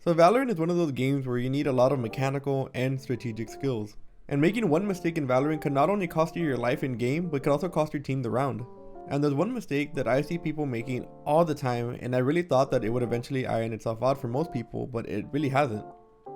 So Valorant is one of those games where you need a lot of mechanical and strategic skills. And making one mistake in Valorant could not only cost you your life in game, but could also cost your team the round. And there's one mistake that I see people making all the time, and I really thought that it would eventually iron itself out for most people, but it really hasn't.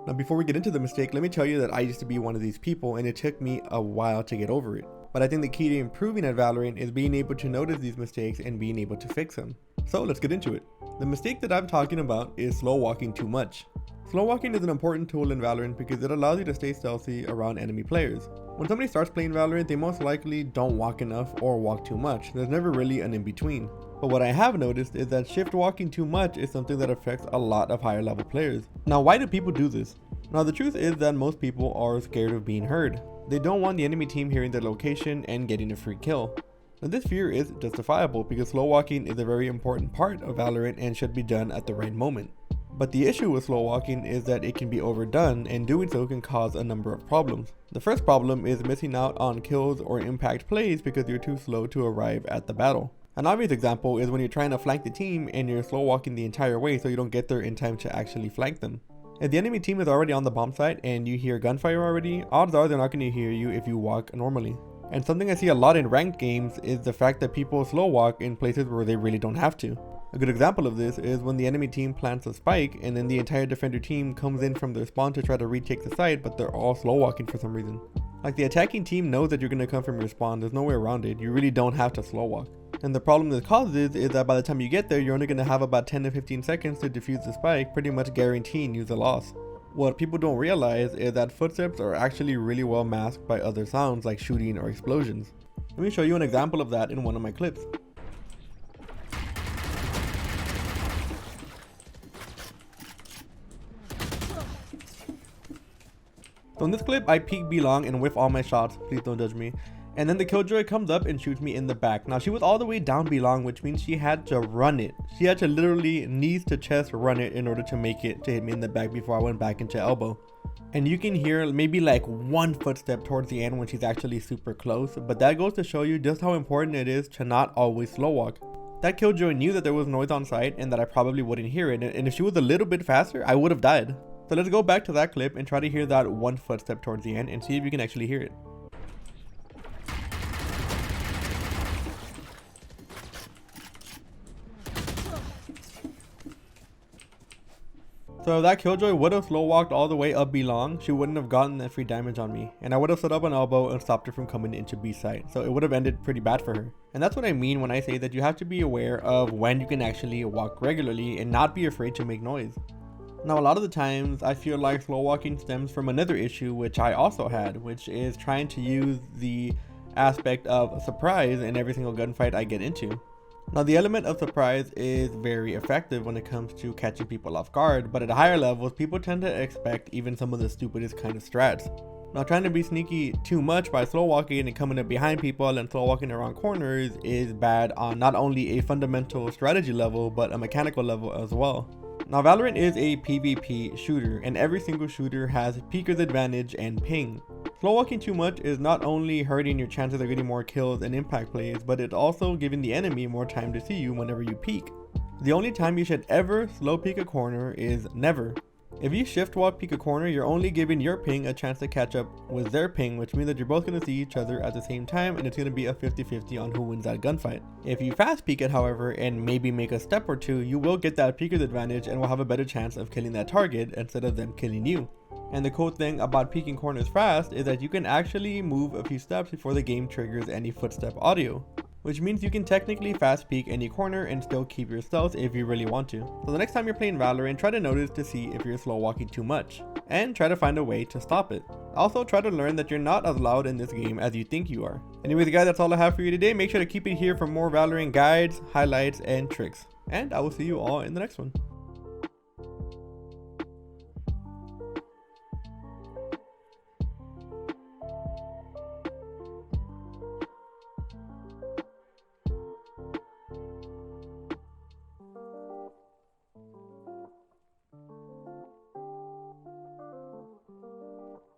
Now before we get into the mistake, let me tell you that I used to be one of these people, and it took me a while to get over it. But I think the key to improving at Valorant is being able to notice these mistakes and being able to fix them. So let's get into it. The mistake that I'm talking about is slow walking too much. Slow walking is an important tool in Valorant because it allows you to stay stealthy around enemy players. When somebody starts playing Valorant, they most likely don't walk enough or walk too much. There's never really an in-between. But what I have noticed is that shift walking too much is something that affects a lot of higher level players. Now, why do people do this? Now, the truth is that most people are scared of being heard. They don't want the enemy team hearing their location and getting a free kill. Now, this fear is justifiable because slow walking is a very important part of Valorant and should be done at the right moment. But the issue with slow walking is that it can be overdone, and doing so can cause a number of problems. The first problem is missing out on kills or impact plays because you're too slow to arrive at the battle. An obvious example is when you're trying to flank the team and you're slow walking the entire way so you don't get there in time to actually flank them. If the enemy team is already on the bomb site and you hear gunfire already, odds are they're not going to hear you if you walk normally. And something I see a lot in ranked games is the fact that people slow walk in places where they really don't have to. A good example of this is when the enemy team plants a spike and then the entire defender team comes in from their spawn to try to retake the site, but they're all slow walking for some reason. Like, the attacking team knows that you're going to come from your spawn, there's no way around it, you really don't have to slow walk. And the problem this causes is that by the time you get there, you're only going to have about 10 to 15 seconds to defuse the spike, pretty much guaranteeing you the loss. What people don't realize is that footsteps are actually really well masked by other sounds like shooting or explosions. Let me show you an example of that in one of my clips. So in this clip, I peek B long and whiff all my shots, please don't judge me. And then the killjoy comes up and shoots me in the back. Now, she was all the way down B long, which means she had to run it. She had to literally knees to chest run it in order to make it to hit me in the back before I went back into elbow. And you can hear maybe like one footstep towards the end when she's actually super close, but that goes to show you just how important it is to not always slow walk. That killjoy knew that there was noise on site and that I probably wouldn't hear it, and if she was a little bit faster, I would have died. So let's go back to that clip and try to hear that one footstep towards the end and see if you can actually hear it. So if that killjoy would have slow walked all the way up B long, she wouldn't have gotten that free damage on me, and I would have set up an elbow and stopped her from coming into B site, so it would have ended pretty bad for her. And that's what I mean when I say that you have to be aware of when you can actually walk regularly and not be afraid to make noise. Now, a lot of the times I feel like slow walking stems from another issue which I also had, which is trying to use the aspect of surprise in every single gunfight I get into. Now, the element of surprise is very effective when it comes to catching people off guard, but at higher levels, people tend to expect even some of the stupidest kind of strats. Now, trying to be sneaky too much by slow walking and coming up behind people and slow walking around corners is bad on not only a fundamental strategy level, but a mechanical level as well. Now, Valorant is a PvP shooter, and every single shooter has peeker's advantage and ping. Slow walking too much is not only hurting your chances of getting more kills and impact plays, but it's also giving the enemy more time to see you whenever you peek. The only time you should ever slow peek a corner is never. If you shift walk peek a corner, you're only giving your ping a chance to catch up with their ping, which means that you're both going to see each other at the same time, and it's going to be a 50-50 on who wins that gunfight. If you fast peek it, however, and maybe make a step or two, you will get that peeker's advantage and will have a better chance of killing that target instead of them killing you. And the cool thing about peeking corners fast is that you can actually move a few steps before the game triggers any footstep audio, which means you can technically fast peek any corner and still keep your stealth if you really want to. So the next time you're playing Valorant, try to notice to see if you're slow walking too much, and try to find a way to stop it. Also, try to learn that you're not as loud in this game as you think you are. Anyways guys, that's all I have for you today. Make sure to keep it here for more Valorant guides, highlights, and tricks. And I will see you all in the next one.